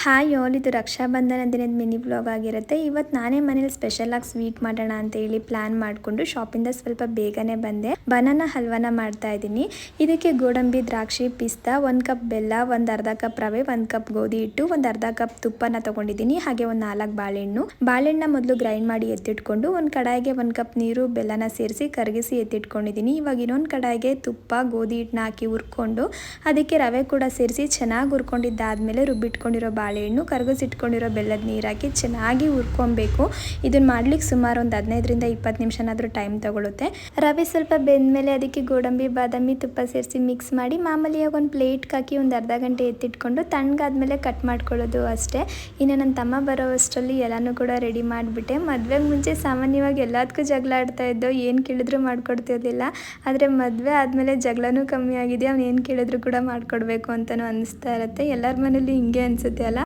Hi all, ಇದು ರಕ್ಷಾಬಂಧನ ದಿನದ mini vlog ಆಗಿರುತ್ತೆ. ಇವತ್ತು ನಾನೇ ಮನೇಲಿ ಸ್ಪೆಷಲ್ ಆಗಿ ಸ್ವೀಟ್ ಮಾಡೋಣ ಅಂತ ಹೇಳಿ ಪ್ಲಾನ್ ಮಾಡಿಕೊಂಡು ಶಾಪಿಂದ ಸ್ವಲ್ಪ ಬೇಗನೆ ಬಂದೆ. ಬನಾನಾ ಹಲ್ವಾನ ಮಾಡ್ತಾ ಇದ್ದೀನಿ. ಇದಕ್ಕೆ ಗೋಡಂಬಿ, ದ್ರಾಕ್ಷಿ, ಪಿಸ್ತಾ, 1 ಕಪ್ ಬೆಲ್ಲ, ಒಂದು ಅರ್ಧ ಕಪ್ ರವೆ, 1 ಕಪ್ ಗೋಧಿ ಹಿಟ್ಟು, ಒಂದು ಅರ್ಧ ಕಪ್ ತುಪ್ಪನ ತಗೊಂಡಿದ್ದೀನಿ. ಹಾಗೆ ಒಂದು 4 ಬಾಳೆಹಣ್ಣು ಮೊದಲು ಗ್ರೈಂಡ್ ಮಾಡಿ ಎತ್ತಿಟ್ಕೊಂಡು ಒಂದು ಕಡಾಯಿಗೆ 1 ಕಪ್ ನೀರು, ಬೆಲ್ಲನ ಸೇರಿಸಿ ಕರಗಿಸಿ ಎತ್ತಿಟ್ಕೊಂಡಿದ್ದೀನಿ. ಇವಾಗ ಇನ್ನೊಂದು ಕಡಾಯಿಗೆ ತುಪ್ಪ, ಗೋಧಿ ಹಿಟ್ಟನ್ನ ಹಾಕಿ ಹುರ್ಕೊಂಡು ಅದಕ್ಕೆ ರವೆ ಕೂಡ ಸೇರಿಸಿ ಚೆನ್ನಾಗಿ ಹುರ್ಕೊಂಡಿದ್ದಾದ್ಮೇಲೆ ರುಬ್ಬಿಟ್ಕೊಂಡಿರೋ ಬಾಳೆಹಣ್ಣು, ಕರಗಿಸಿಟ್ಕೊಂಡಿರೋ ಬೆಲ್ಲದ ನೀರು ಹಾಕಿ ಚೆನ್ನಾಗಿ ಹುರ್ಕೊಬೇಕು. ಇದನ್ನ ಮಾಡ್ಲಿಕ್ಕೆ ಸುಮಾರು ಒಂದು 15ರಿಂದ 20 ನಿಮಿಷನಾದರೂ ಟೈಮ್ ತಗೊಳುತ್ತೆ. ರವೆ ಸ್ವಲ್ಪ ಬೆಂದಮೇಲೆ ಅದಕ್ಕೆ ಗೋಡಂಬಿ, ಬಾದಾಮಿ, ತುಪ್ಪ ಸೇರಿಸಿ ಮಿಕ್ಸ್ ಮಾಡಿ ಮಾಮೂಲಿಯಾಗಿ ಒಂದು ಪ್ಲೇಟ್ಗೆ ಹಾಕಿ ಒಂದು ಅರ್ಧ ಗಂಟೆ ಎತ್ತಿಟ್ಕೊಂಡು ತಣ್ಣಗಾದ್ಮೇಲೆ ಕಟ್ ಮಾಡ್ಕೊಳ್ಳೋದು ಅಷ್ಟೇ. ಇನ್ನು ನನ್ನ ತಮ್ಮ ಬರೋ ಅಷ್ಟರಲ್ಲಿ ಎಲ್ಲನೂ ಕೂಡ ರೆಡಿ ಮಾಡಿಬಿಟ್ಟೆ. ಮದುವೆಗೆ ಮುಂಚೆ ಸಾಮಾನ್ಯವಾಗಿ ಎಲ್ಲದಕ್ಕೂ ಜಗಳ ಆಡ್ತಾ ಇದ್ದೋ, ಏನು ಕೇಳಿದ್ರು ಮಾಡ್ಕೊಡ್ತಿರ್ಲಿಲ್ಲ. ಆದರೆ ಮದುವೆ ಆದಮೇಲೆ ಜಗಳನೂ ಕಮ್ಮಿ ಆಗಿದೆ. ಅವ್ನು ಏನು ಕೇಳಿದ್ರು ಕೂಡ ಮಾಡಿಕೊಡ್ಬೇಕು ಅಂತಲೂ ಅನ್ನಿಸ್ತಾ ಇರುತ್ತೆ. ಎಲ್ಲರ ಮನೇಲಿ ಹಿಂಗೆ ಅನಿಸುತ್ತೆ ಅಲ್ಲ.